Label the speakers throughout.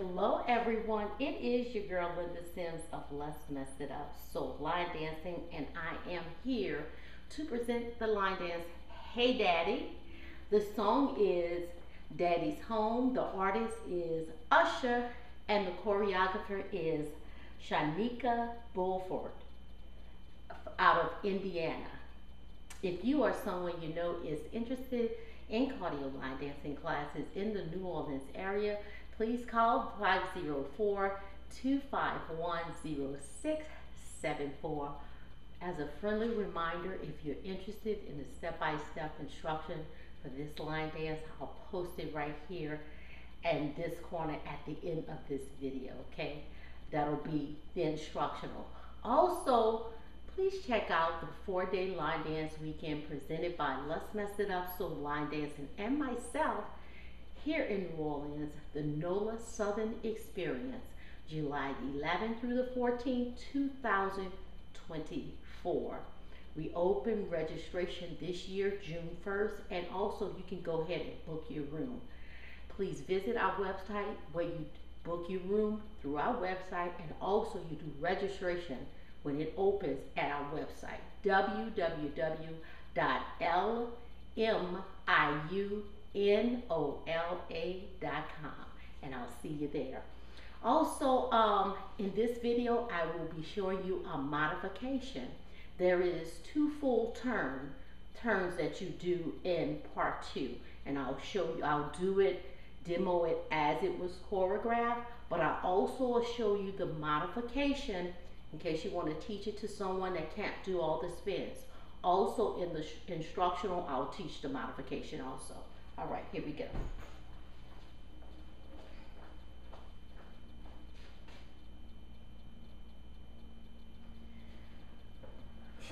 Speaker 1: Hello everyone, it is your girl Linda Sims of Let's Mess It Up, so line dancing, and I am here to present the line dance Hey Daddy. The song is Daddy's Home, the artist is USHER, and the choreographer is SHANIKA BUFORD out of Indiana. If you are someone you know is interested in cardio line dancing classes in the New Orleans area, please call 504-251-0674. As a friendly reminder, if you're interested in the step-by-step instruction for this line dance, I'll post it right here and this corner at the end of this video, okay? That'll be the instructional. Also, please check out the 4-day line dance weekend presented by Let's Mess It Up, so line dancing, and myself here in New Orleans, the NOLA Southern Experience, July 11th through the 14th, 2024. We open registration this year, June 1st, and also you can go ahead and book your room. Please visit our website where you book your room through our website, and also you do registration when it opens at our website, www.LMIUNOLA.com, and I'll see you there. Also, in this video, I will be showing you a modification. There is 2 full turns that you do in part 2, and I'll show you, I'll do it, demo it as it was choreographed, but I'll also show you the modification in case you want to teach it to someone that can't do all the spins. Also in the instructional, I'll teach the modification also. All right, here we go.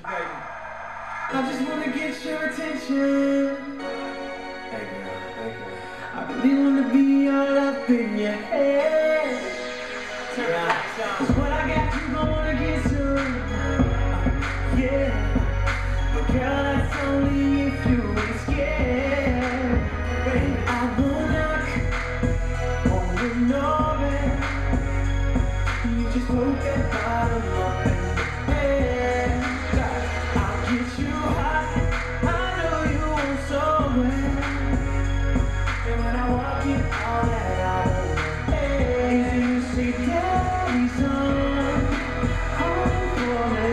Speaker 2: I just want to get your attention. Hey girl. I really want to be all up in your head. Cause what I got you gon' wanna get some. Yeah. But girl, that's only if you ain't scared. Baby, I won't knock on your door. You just poke that bottom up in the bed. I'll get you hot. I know you want some wet. And when I walk in, all that I want is you say Daddy's home for me.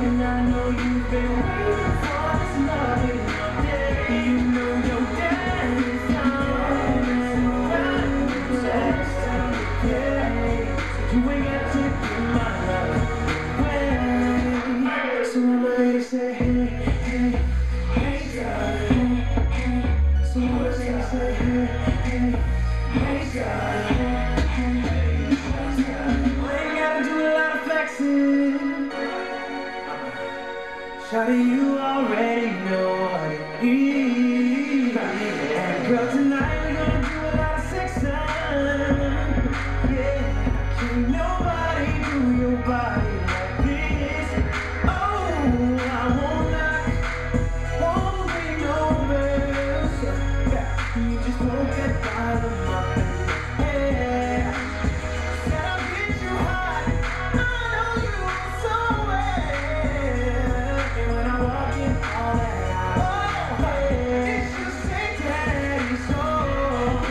Speaker 2: And I know you've been waiting for this loving all day. You know your daddy's home, and that's time to play. So you ain't got to give my love away. So I'ma say hey, hey, hey, darling. So I'ma say hey, hey, hey, darling. I ain't gotta do a lot of flexing. Shawty, you already know what it is. And girl, tonight we gonna do a lot of sex time. Yeah, can't nobody do your body like this. Oh, I won't knock, won't ring no bells. You just poke that bottom up in the air. Said I'll get you hot, I know you want some wet. And when I walk in, all that I it's just say Daddy's home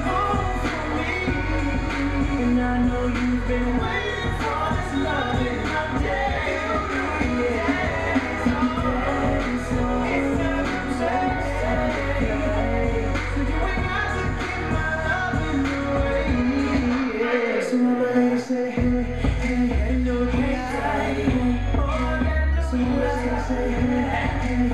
Speaker 2: for me. And I know you've been waiting for this loving all day. Daddy's home, it's time to sex. So you ain't got to give my loving away. So I'ma say hey, hey, I know you got it. So I'ma say hey, hey, hey,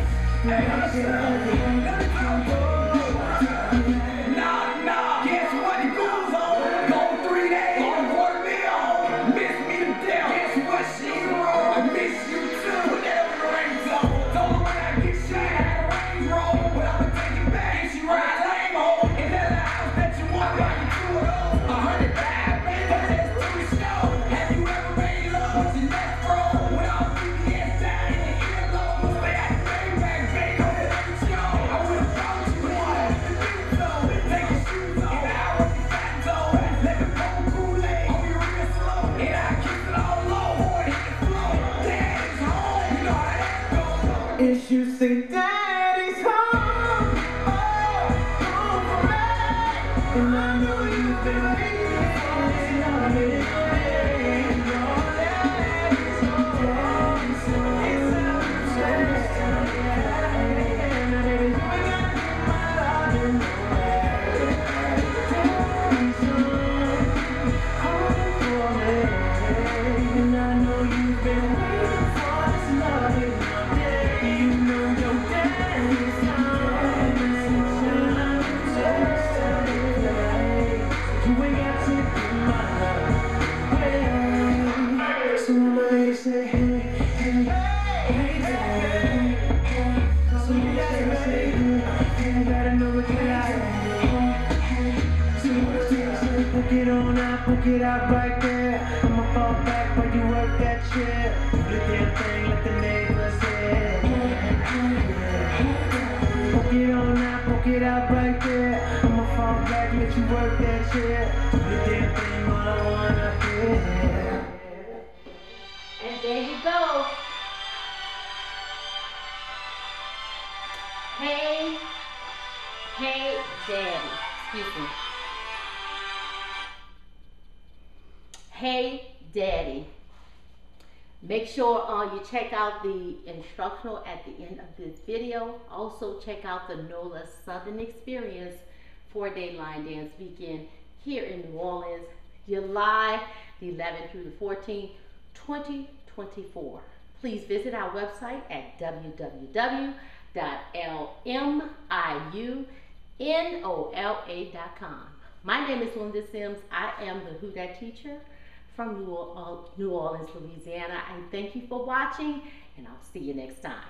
Speaker 3: Nah, guess what it goes on? Go 3 days, on quarter meal. Miss me to death. Guess what she wrong? I miss you too. Put that on the ring zone. Told her when I get shot, I had a range roll. But I'ma take it back. And she ride lame home. Is that the house that you want? Like you 2 of those? 100 bad, baby. But that's too slow. Have you ever made love with your neck froze? With all VPS down in the earlobe. Stay out the way back, baby.
Speaker 2: And I know you've been waiting for this loving day. Your day is over, so it's time to say, and baby, you ain't gotta get my loving away. Home for me, and I know you've been waiting for this loving day. You know your day is time, so it's time to play. You ain't got to get my love away. So I say, hey, hey, hey, daddy. So you gotta say, hey, you gotta know what you like. So you say, book it on out, book it out right there. I'ma fall back while you work that chair. Do the damn thing like the neighbors said. Book it on out, book it out right there. I'ma fall back, let you work that chair. Do the damn thing all I wanna hear.
Speaker 1: And there you go. Hey, hey, daddy. Excuse me. Hey, daddy. Make sure you check out the instructional at the end of this video. Also check out the NOLA Southern Experience 4-day line dance weekend here in New Orleans, July the 11th through the 14th, 2024. Please visit our website at www.LMIUNOLA.com. My name is Linda Sims. I am the Who Dat teacher from New Orleans, Louisiana. I thank you for watching, and I'll see you next time.